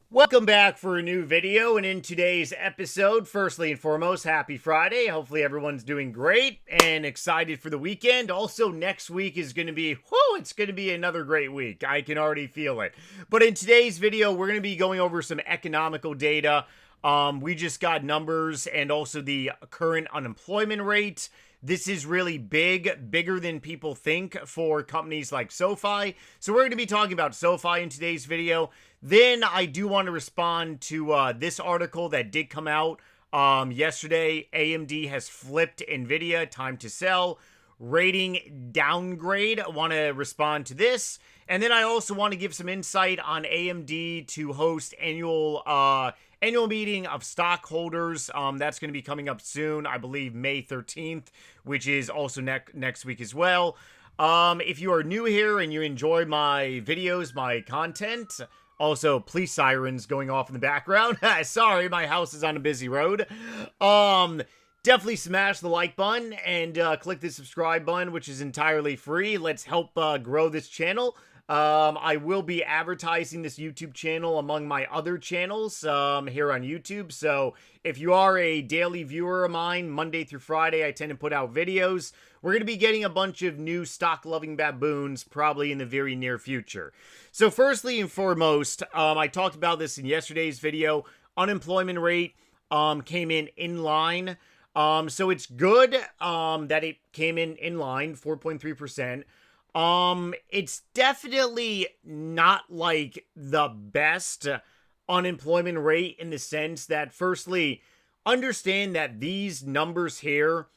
Welcome back for a new video, and in today's episode, firstly and foremost, happy Friday. Hopefully everyone's doing great and excited for the weekend. Also, next week is going to be, it's going to be another great week. I can already feel it. But in today's video, we're going to be going over some economical data. We just got numbers and also the current unemployment rate. This is really bigger than people think for companies like SoFi. So we're going to be talking about SoFi in today's video. Then I do want to respond to this article that did come out yesterday. AMD has flipped NVIDIA, time to sell. Rating downgrade. I want to respond to this. And then I also want to give some insight on AMD to host annual meeting of stockholders. That's going to be coming up soon, I believe May 13th, which is also next week as well. If you are new here and you enjoy my videos, my content, also police sirens going off in the background. Sorry, my house is on a busy road. Definitely smash the like button and click the subscribe button, which is entirely free. Let's help grow this channel. I will be advertising this YouTube channel among my other channels here on YouTube. So if you are a daily viewer of mine, Monday through Friday, I tend to put out videos. We're going to be getting a bunch of new stock-loving baboons probably in the very near future. So firstly and foremost, I talked about this in yesterday's video. Unemployment rate came in line. So it's good that it came in line, 4.3%. It's definitely not like the best unemployment rate in the sense that, firstly, understand that these numbers here,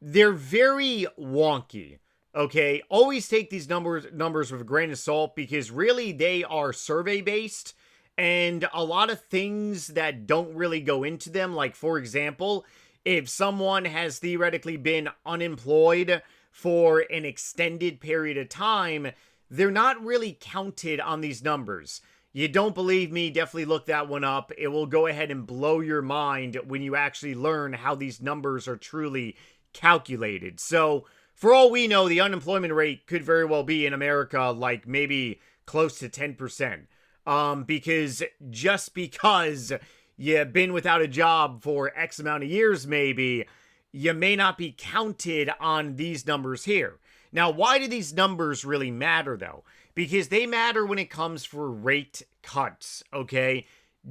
they're very wonky. Okay, always take these numbers with a grain of salt because really they are survey based, and a lot of things that don't really go into them, like for example, if someone has theoretically been unemployed for an extended period of time, they're not really counted on these numbers. You don't believe me? Definitely look that one up. It will go ahead and blow your mind when you actually learn how these numbers are truly calculated. So, for all we know, the unemployment rate could very well be in America like maybe close to 10%. Because just because you've been without a job for X amount of years, maybe, you may not be counted on these numbers here. Now, why do these numbers really matter, though? Because they matter when it comes for rate cuts, okay?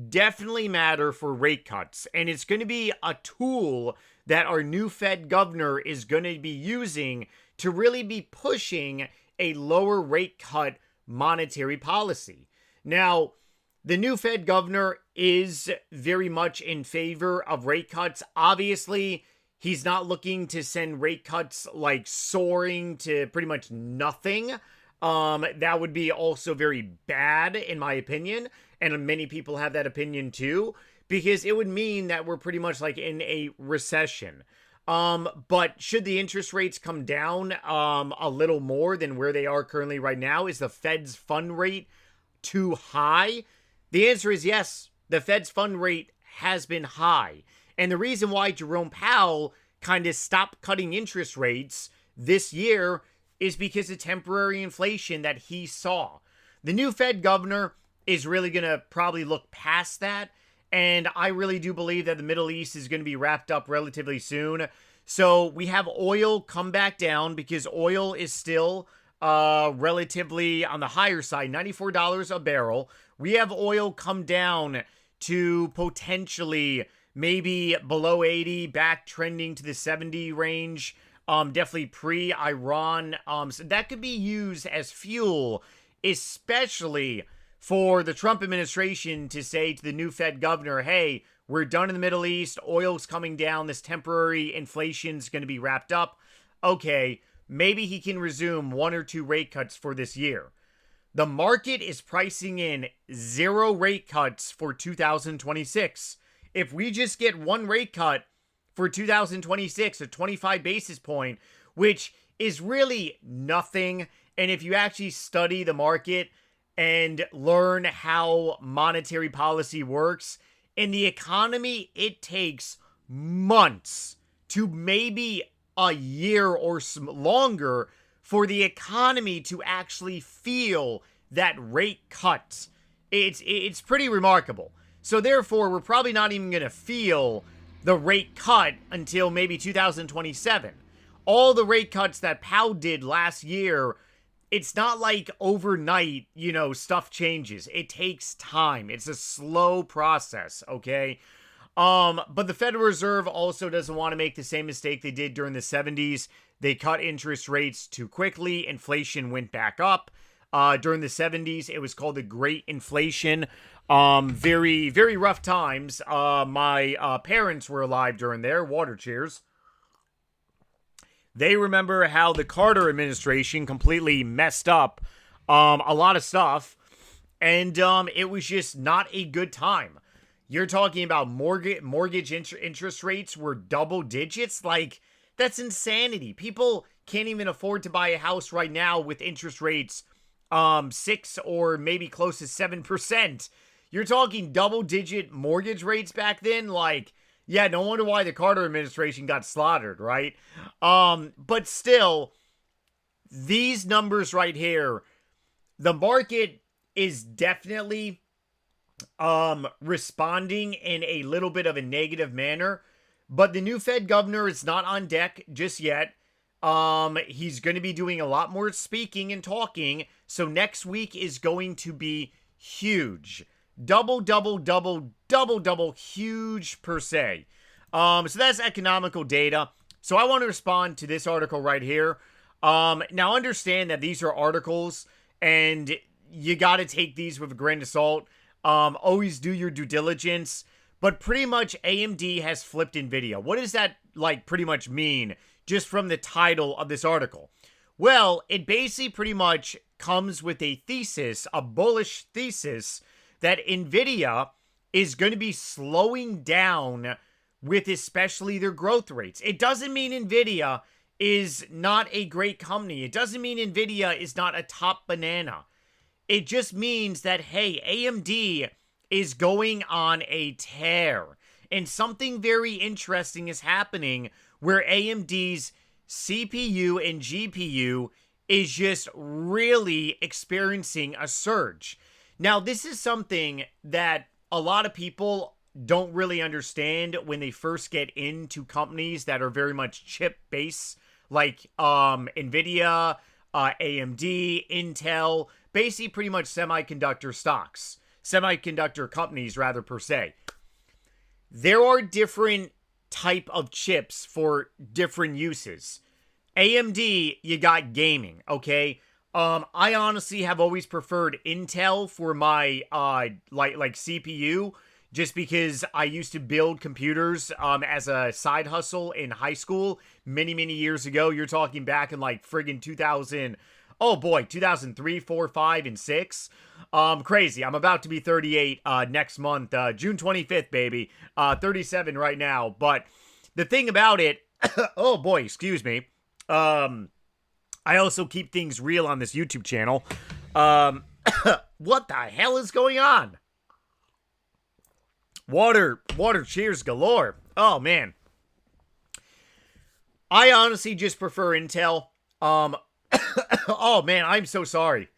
Definitely matter for rate cuts. And it's going to be a tool that our new Fed governor is going to be using to really be pushing a lower rate cut monetary policy. Now, the new Fed governor is very much in favor of rate cuts. Obviously, he's not looking to send rate cuts like soaring to pretty much nothing. That would be also very bad, in my opinion. And many people have that opinion too, because it would mean that we're pretty much like in a recession. But should the interest rates come down a little more than where they are currently right now? Is the Fed's fund rate too high? The answer is yes. The Fed's fund rate has been high. And the reason why Jerome Powell kind of stopped cutting interest rates this year is because of temporary inflation that he saw. The new Fed governor is really going to probably look past that. And I really do believe that the Middle East is going to be wrapped up relatively soon. So we have oil come back down because oil is still relatively on the higher side, $94 a barrel. We have oil come down to potentially maybe below 80, back trending to the 70 range. Definitely pre-Iran. So that could be used as fuel, especially for the Trump administration to say to the new Fed governor, hey, we're done in the Middle East. Oil's coming down. This temporary inflation's going to be wrapped up. Okay, maybe he can resume 1 or 2 rate cuts for this year. The market is pricing in 0 rate cuts for 2026. If we just get 1 rate cut for 2026, a 25 basis point, which is really nothing. And if you actually study the market and learn how monetary policy works, in the economy, it takes months to maybe a year or longer for the economy to actually feel that rate cut. It's pretty remarkable. So therefore, we're probably not even going to feel the rate cut until maybe 2027. All the rate cuts that Powell did last year, it's not like overnight, stuff changes. It takes time. It's a slow process, okay? But the Federal Reserve also doesn't want to make the same mistake they did during the 70s. They cut interest rates too quickly. Inflation went back up. During the 70s, it was called the Great Inflation. Very, very rough times. My parents were alive during there. Water cheers. They remember how the Carter administration completely messed up a lot of stuff. And it was just not a good time. You're talking about mortgage interest rates were double digits? Like, that's insanity. People can't even afford to buy a house right now with interest rates 6 or maybe close to 7%. You're talking double-digit mortgage rates back then? Like, yeah, no wonder why the Carter administration got slaughtered, right? But still, these numbers right here, the market is definitely responding in a little bit of a negative manner, but the new Fed governor is not on deck just yet. He's going to be doing a lot more speaking and talking, so next week is going to be huge. Double, huge per se. So that's economical data. So I want to respond to this article right here. Now understand that these are articles, and you got to take these with a grain of salt. Always do your due diligence. But pretty much AMD has flipped NVIDIA. What does that pretty much mean just from the title of this article? Well, it basically pretty much comes with a thesis, a bullish thesis, that NVIDIA is going to be slowing down with especially their growth rates. It doesn't mean NVIDIA is not a great company. It doesn't mean NVIDIA is not a top banana. It just means that, hey, AMD is going on a tear. And something very interesting is happening where AMD's CPU and GPU is just really experiencing a surge. Now, this is something that a lot of people don't really understand when they first get into companies that are very much chip-based, like NVIDIA, AMD, Intel, basically pretty much semiconductor stocks. Semiconductor companies, rather, per se. There are different type of chips for different uses. AMD, you got gaming, okay? I honestly have always preferred Intel for my like CPU, just because I used to build computers as a side hustle in high school many years ago. You're talking back in like friggin' 2000. Oh boy, 2003, 4, 5, and 6. Crazy. I'm about to be 38 next month, June 25th, baby. 37 right now. But the thing about it, oh boy, excuse me. I also keep things real on this YouTube channel. What the hell is going on? Water cheers galore. Oh man. I honestly just prefer Intel. Oh man, I'm so sorry.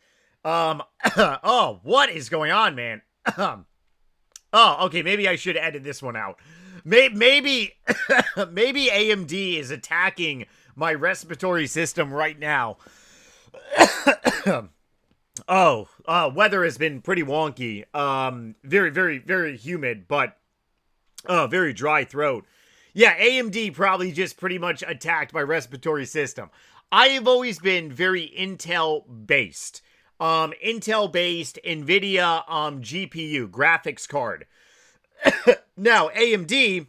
Oh, what is going on, man? Oh, okay, maybe I should edit this one out. Maybe AMD is attacking my respiratory system right now. Weather has been pretty wonky. Very humid, but very dry throat. Yeah, AMD probably just pretty much attacked my respiratory system. I have always been very Intel-based. Intel-based NVIDIA GPU, graphics card. Now, AMD,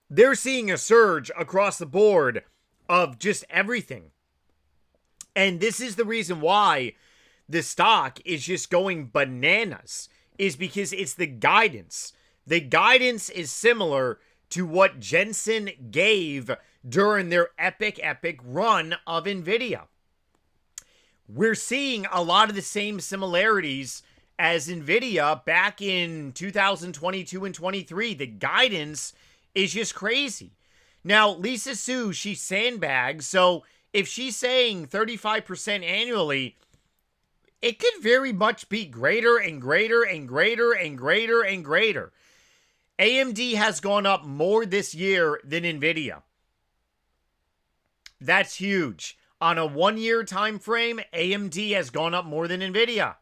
they're seeing a surge across the board of just everything. And this is the reason why the stock is just going bananas, is because it's the guidance. The guidance is similar to what Jensen gave during their epic run of NVIDIA. We're seeing a lot of the same similarities as NVIDIA back in 2022 and 23. The guidance is just crazy. Now, Lisa Su, she sandbags, so if she's saying 35% annually, it could very much be greater and greater and greater and greater and greater. AMD has gone up more this year than Nvidia. That's huge. On a 1-year time frame, AMD has gone up more than Nvidia.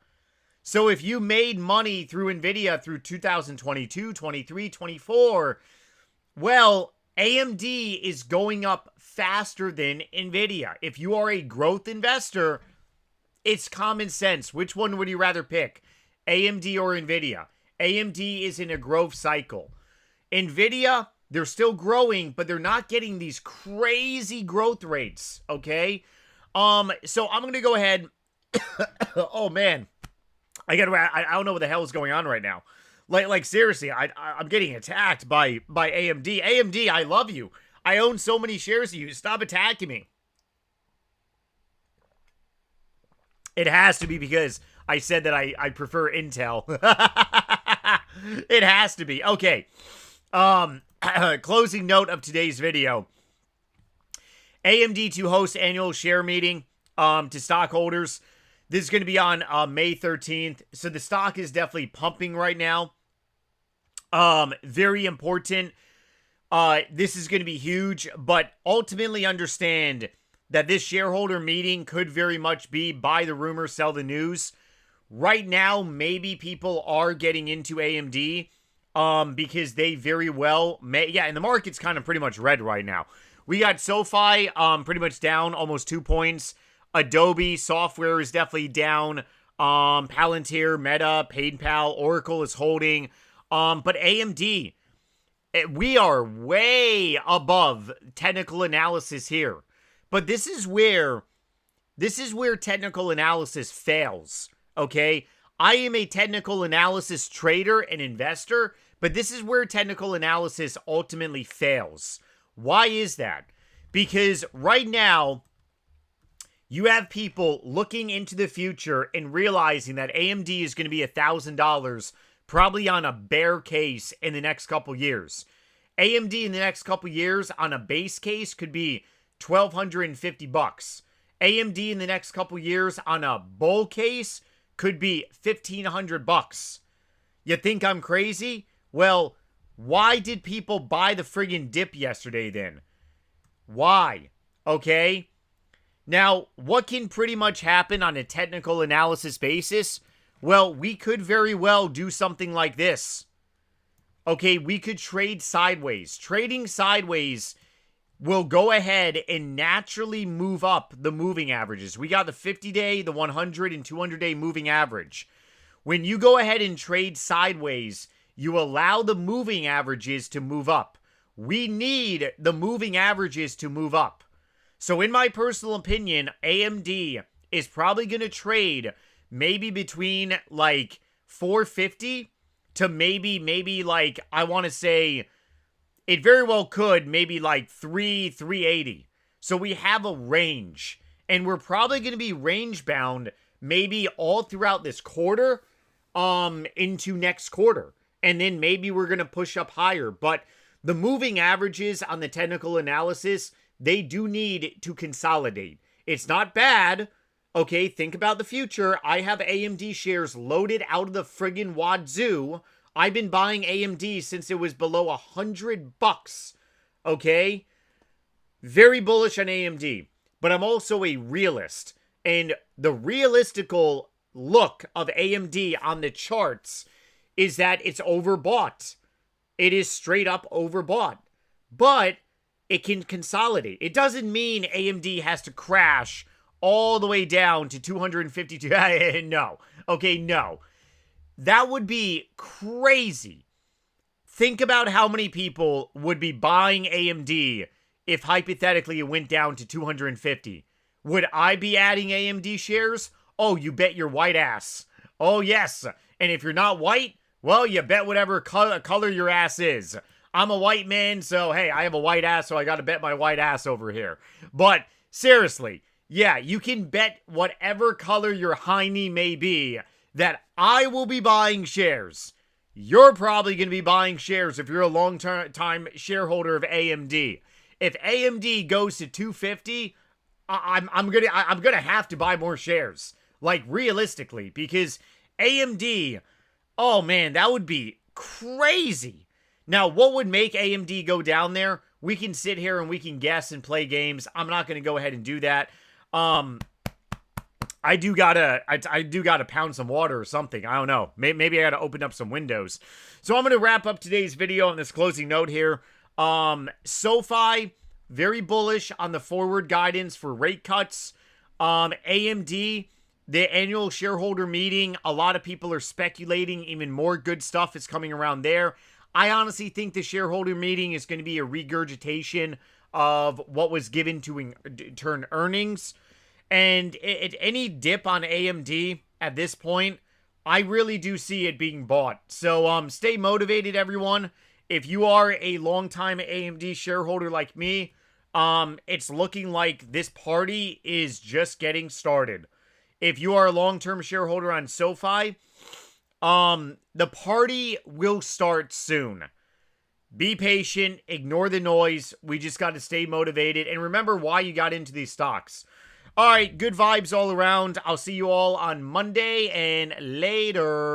So if you made money through Nvidia through 2022, 23, 24, well, AMD is going up faster than Nvidia. If you are a growth investor, it's common sense. Which one would you rather pick? AMD or Nvidia? AMD is in a growth cycle. Nvidia, they're still growing, but they're not getting these crazy growth rates, okay? So I'm going to go ahead. Oh, man. I don't know what the hell is going on right now. Like seriously, I'm getting attacked by AMD. AMD, I love you. I own so many shares of you. Stop attacking me. It has to be because I said that I prefer Intel. It has to be. Okay. Closing note of today's video. AMD to host annual share meeting to stockholders. This is going to be on May 13th. So the stock is definitely pumping right now. Very important. This is going to be huge, but ultimately understand that this shareholder meeting could very much be buy the rumor, sell the news. Right now, maybe people are getting into AMD because they very well may. Yeah, and the market's kind of pretty much red right now. We got SoFi pretty much down almost 2 points. Adobe software is definitely down. Palantir, Meta, PayPal, Oracle is holding. But AMD, we are way above technical analysis here. But this is where technical analysis fails, okay? I am a technical analysis trader and investor, but this is where technical analysis ultimately fails. Why is that? Because right now, you have people looking into the future and realizing that AMD is going to be $1,000 probably on a bear case in the next couple years. AMD in the next couple years on a base case could be $1,250. AMD in the next couple years on a bull case could be $1,500. You think I'm crazy? Well, why did people buy the friggin' dip yesterday then? Why? Okay? Now, what can pretty much happen on a technical analysis basis? Well, we could very well do something like this. Okay, we could trade sideways. Trading sideways will go ahead and naturally move up the moving averages. We got the 50-day, the 100, and 200-day moving average. When you go ahead and trade sideways, you allow the moving averages to move up. We need the moving averages to move up. So in my personal opinion, AMD is probably going to trade maybe between like 450 to maybe like, I want to say, it very well could maybe like 380. So we have a range, and we're probably going to be range bound maybe all throughout this quarter into next quarter. And then maybe we're going to push up higher. But the moving averages on the technical analysis, they do need to consolidate. It's not bad. Okay, think about the future. I have AMD shares loaded out of the friggin' wadzoo. I've been buying AMD since it was below $100. Okay? Very bullish on AMD. But I'm also a realist. And the realistical look of AMD on the charts is that it's overbought. It is straight up overbought. But it can consolidate. It doesn't mean AMD has to crash all the way down to 252. No. Okay, no. That would be crazy. Think about how many people would be buying AMD if hypothetically it went down to 250. Would I be adding AMD shares? Oh, you bet your white ass. Oh, yes. And if you're not white, well, you bet whatever color your ass is. I'm a white man, so hey, I have a white ass, so I got to bet my white ass over here. But seriously, yeah, you can bet whatever color your hiney may be that I will be buying shares. You're probably going to be buying shares if you're a long-time shareholder of AMD. If AMD goes to 250, I'm gonna have to buy more shares. Like, realistically, because AMD, oh man, that would be crazy. Now, what would make AMD go down there? We can sit here and we can guess and play games. I'm not going to go ahead and do that. I do gotta pound some water or something. I don't know. Maybe I gotta open up some windows. So I'm gonna wrap up today's video on this closing note here. SoFi, very bullish on the forward guidance for rate cuts. AMD, the annual shareholder meeting, a lot of people are speculating even more good stuff is coming around there. I honestly think the shareholder meeting is going to be a regurgitation of what was given to turn earnings. And at any dip on AMD at this point, I really do see it being bought. So stay motivated, everyone. If you are a longtime AMD shareholder like me, it's looking like this party is just getting started. If you are a long-term shareholder on SoFi, the party will start soon. Be patient, ignore the noise. We just got to stay motivated and remember why you got into these stocks. All right, good vibes all around. I'll see you all on Monday and later.